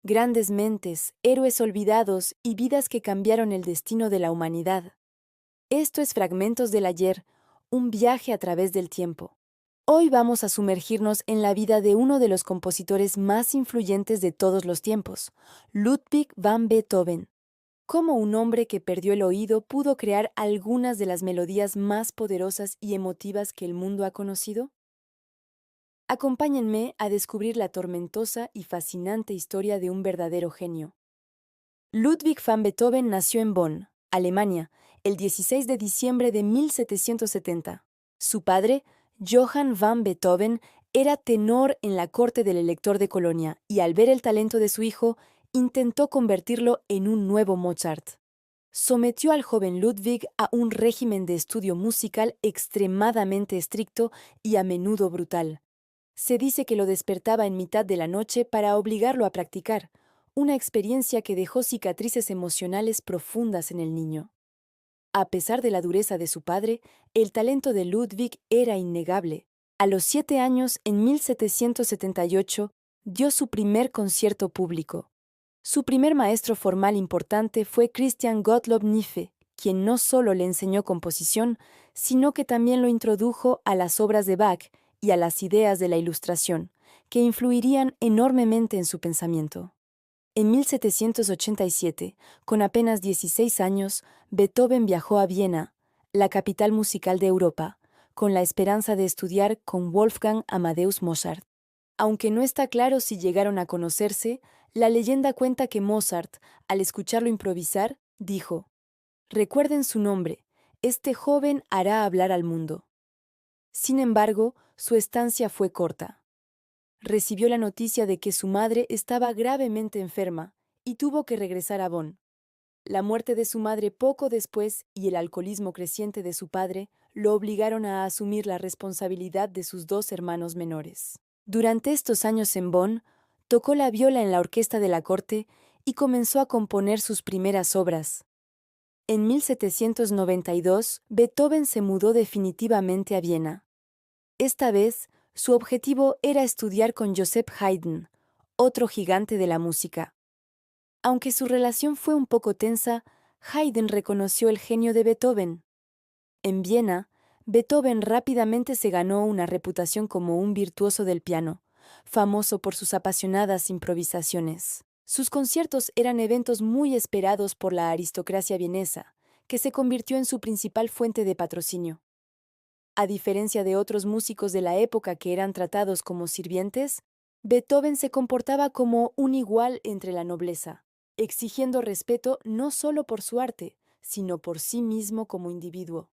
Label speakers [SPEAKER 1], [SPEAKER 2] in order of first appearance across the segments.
[SPEAKER 1] Grandes mentes, héroes olvidados y vidas que cambiaron el destino de la humanidad. Esto es Fragmentos del Ayer, un viaje a través del tiempo. Hoy vamos a sumergirnos en la vida de uno de los compositores más influyentes de todos los tiempos, Ludwig van Beethoven. Cómo un hombre que perdió el oído pudo crear algunas de las melodías más poderosas y emotivas que el mundo ha conocido. Acompáñenme a descubrir la tormentosa y fascinante historia de un verdadero genio. Ludwig van Beethoven nació en Bonn, Alemania, el 16 de diciembre de 1770. Su padre, Johann van Beethoven, era tenor en la corte del elector de Colonia y al ver el talento de su hijo, intentó convertirlo en un nuevo Mozart. Sometió al joven Ludwig a un régimen de estudio musical extremadamente estricto y a menudo brutal. Se dice que lo despertaba en mitad de la noche para obligarlo a practicar, una experiencia que dejó cicatrices emocionales profundas en el niño. A pesar de la dureza de su padre, el talento de Ludwig era innegable. A los 7 años, en 1778, dio su primer concierto público. Su primer maestro formal importante fue Christian Gottlob Niefe, quien no solo le enseñó composición, sino que también lo introdujo a las obras de Bach y a las ideas de la Ilustración, que influirían enormemente en su pensamiento. En 1787, con apenas 16 años, Beethoven viajó a Viena, la capital musical de Europa, con la esperanza de estudiar con Wolfgang Amadeus Mozart. Aunque no está claro si llegaron a conocerse, la leyenda cuenta que Mozart, al escucharlo improvisar, dijo: «Recuerden su nombre, este joven hará hablar al mundo». Sin embargo, su estancia fue corta. Recibió la noticia de que su madre estaba gravemente enferma y tuvo que regresar a Bonn. La muerte de su madre poco después y el alcoholismo creciente de su padre lo obligaron a asumir la responsabilidad de sus 2 hermanos menores. Durante estos años en Bonn, tocó la viola en la orquesta de la corte y comenzó a componer sus primeras obras. En 1792, Beethoven se mudó definitivamente a Viena. Esta vez, su objetivo era estudiar con Joseph Haydn, otro gigante de la música. Aunque su relación fue un poco tensa, Haydn reconoció el genio de Beethoven. En Viena, Beethoven rápidamente se ganó una reputación como un virtuoso del piano, famoso por sus apasionadas improvisaciones. Sus conciertos eran eventos muy esperados por la aristocracia vienesa, que se convirtió en su principal fuente de patrocinio. A diferencia de otros músicos de la época que eran tratados como sirvientes, Beethoven se comportaba como un igual entre la nobleza, exigiendo respeto no solo por su arte, sino por sí mismo como individuo.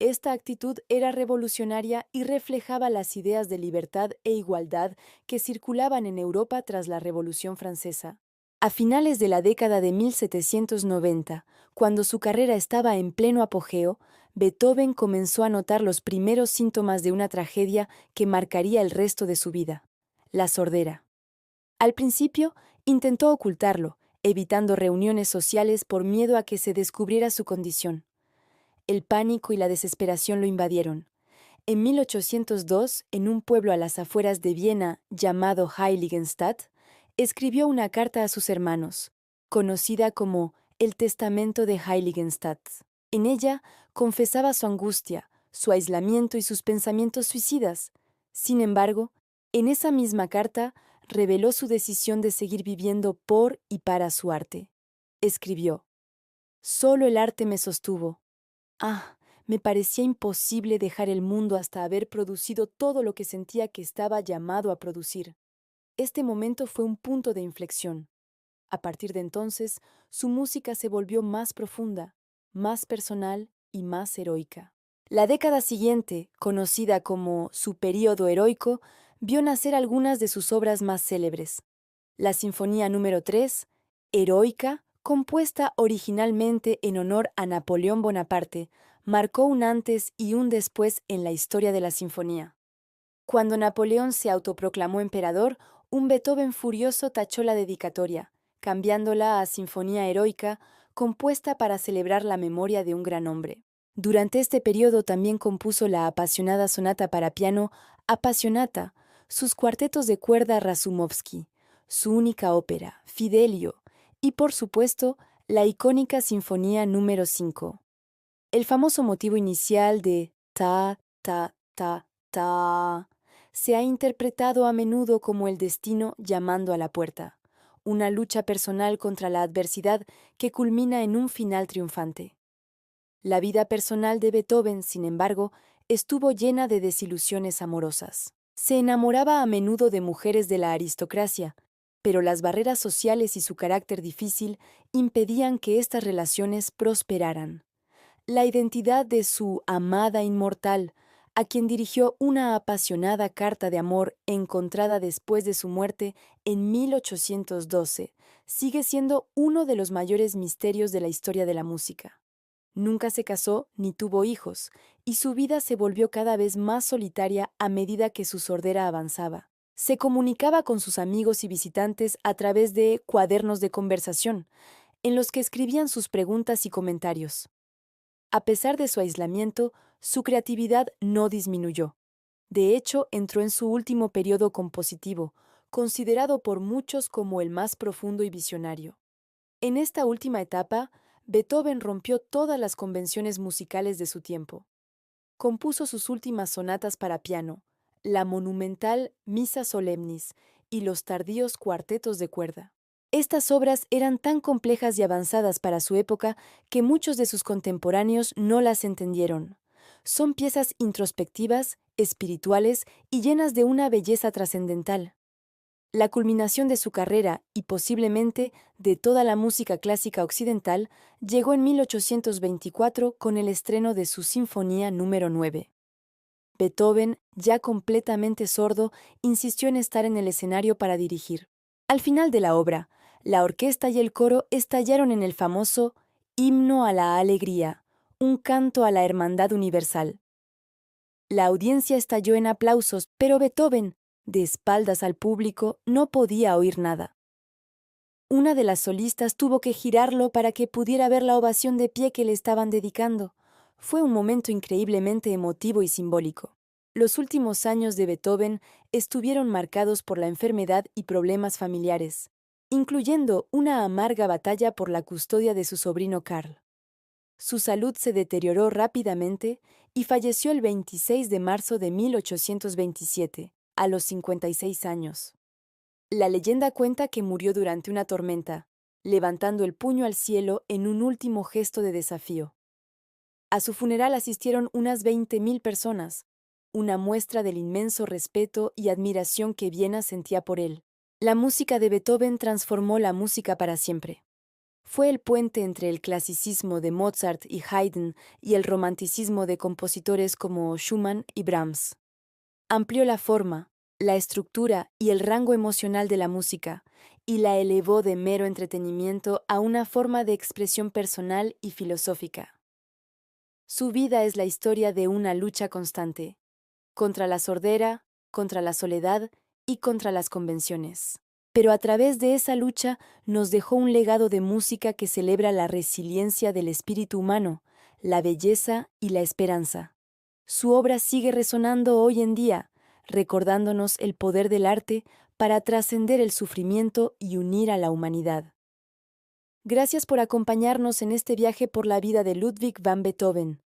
[SPEAKER 1] Esta actitud era revolucionaria y reflejaba las ideas de libertad e igualdad que circulaban en Europa tras la Revolución Francesa. A finales de la década de 1790, cuando su carrera estaba en pleno apogeo, Beethoven comenzó a notar los primeros síntomas de una tragedia que marcaría el resto de su vida: la sordera. Al principio, intentó ocultarlo, evitando reuniones sociales por miedo a que se descubriera su condición. El pánico y la desesperación lo invadieron. En 1802, en un pueblo a las afueras de Viena llamado Heiligenstadt, escribió una carta a sus hermanos, conocida como el Testamento de Heiligenstadt. En ella confesaba su angustia, su aislamiento y sus pensamientos suicidas. Sin embargo, en esa misma carta reveló su decisión de seguir viviendo por y para su arte. Escribió: «Solo el arte me sostuvo. Ah, me parecía imposible dejar el mundo hasta haber producido todo lo que sentía que estaba llamado a producir». Este momento fue un punto de inflexión. A partir de entonces, su música se volvió más profunda, más personal y más heroica. La década siguiente, conocida como su período heroico, vio nacer algunas de sus obras más célebres. La Sinfonía número 3, heroica, compuesta originalmente en honor a Napoleón Bonaparte, marcó un antes y un después en la historia de la sinfonía. Cuando Napoleón se autoproclamó emperador, un Beethoven furioso tachó la dedicatoria, cambiándola a Sinfonía Heroica, compuesta para celebrar la memoria de un gran hombre. Durante este periodo también compuso la apasionada sonata para piano Appassionata, sus cuartetos de cuerda Rasoumovsky, su única ópera, Fidelio, y por supuesto, la icónica Sinfonía número 5. El famoso motivo inicial de ta, ta, ta, ta se ha interpretado a menudo como el destino llamando a la puerta, una lucha personal contra la adversidad que culmina en un final triunfante. La vida personal de Beethoven, sin embargo, estuvo llena de desilusiones amorosas. Se enamoraba a menudo de mujeres de la aristocracia, pero las barreras sociales y su carácter difícil impedían que estas relaciones prosperaran. La identidad de su amada inmortal, a quien dirigió una apasionada carta de amor encontrada después de su muerte en 1812, sigue siendo uno de los mayores misterios de la historia de la música. Nunca se casó ni tuvo hijos, y su vida se volvió cada vez más solitaria a medida que su sordera avanzaba. Se comunicaba con sus amigos y visitantes a través de cuadernos de conversación, en los que escribían sus preguntas y comentarios. A pesar de su aislamiento, su creatividad no disminuyó. De hecho, entró en su último periodo compositivo, considerado por muchos como el más profundo y visionario. En esta última etapa, Beethoven rompió todas las convenciones musicales de su tiempo. Compuso sus últimas sonatas para piano, la monumental Missa Solemnis y los tardíos cuartetos de cuerda. Estas obras eran tan complejas y avanzadas para su época que muchos de sus contemporáneos no las entendieron. Son piezas introspectivas, espirituales y llenas de una belleza trascendental. La culminación de su carrera y posiblemente de toda la música clásica occidental llegó en 1824 con el estreno de su Sinfonía número 9. Beethoven, ya completamente sordo, insistió en estar en el escenario para dirigir. Al final de la obra, la orquesta y el coro estallaron en el famoso Himno a la Alegría, un canto a la hermandad universal. La audiencia estalló en aplausos, pero Beethoven, de espaldas al público, no podía oír nada. Una de las solistas tuvo que girarlo para que pudiera ver la ovación de pie que le estaban dedicando. Fue un momento increíblemente emotivo y simbólico. Los últimos años de Beethoven estuvieron marcados por la enfermedad y problemas familiares, incluyendo una amarga batalla por la custodia de su sobrino Karl. Su salud se deterioró rápidamente y falleció el 26 de marzo de 1827, a los 56 años. La leyenda cuenta que murió durante una tormenta, levantando el puño al cielo en un último gesto de desafío. A su funeral asistieron unas 20.000 personas, una muestra del inmenso respeto y admiración que Viena sentía por él. La música de Beethoven transformó la música para siempre. Fue el puente entre el clasicismo de Mozart y Haydn y el romanticismo de compositores como Schumann y Brahms. Amplió la forma, la estructura y el rango emocional de la música, y la elevó de mero entretenimiento a una forma de expresión personal y filosófica. Su vida es la historia de una lucha constante, contra la sordera, contra la soledad y contra las convenciones. Pero a través de esa lucha nos dejó un legado de música que celebra la resiliencia del espíritu humano, la belleza y la esperanza. Su obra sigue resonando hoy en día, recordándonos el poder del arte para trascender el sufrimiento y unir a la humanidad. Gracias por acompañarnos en este viaje por la vida de Ludwig van Beethoven.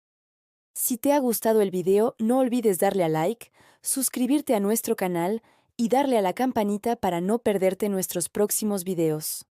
[SPEAKER 1] Si te ha gustado el video, no olvides darle a like, suscribirte a nuestro canal y darle a la campanita para no perderte nuestros próximos videos.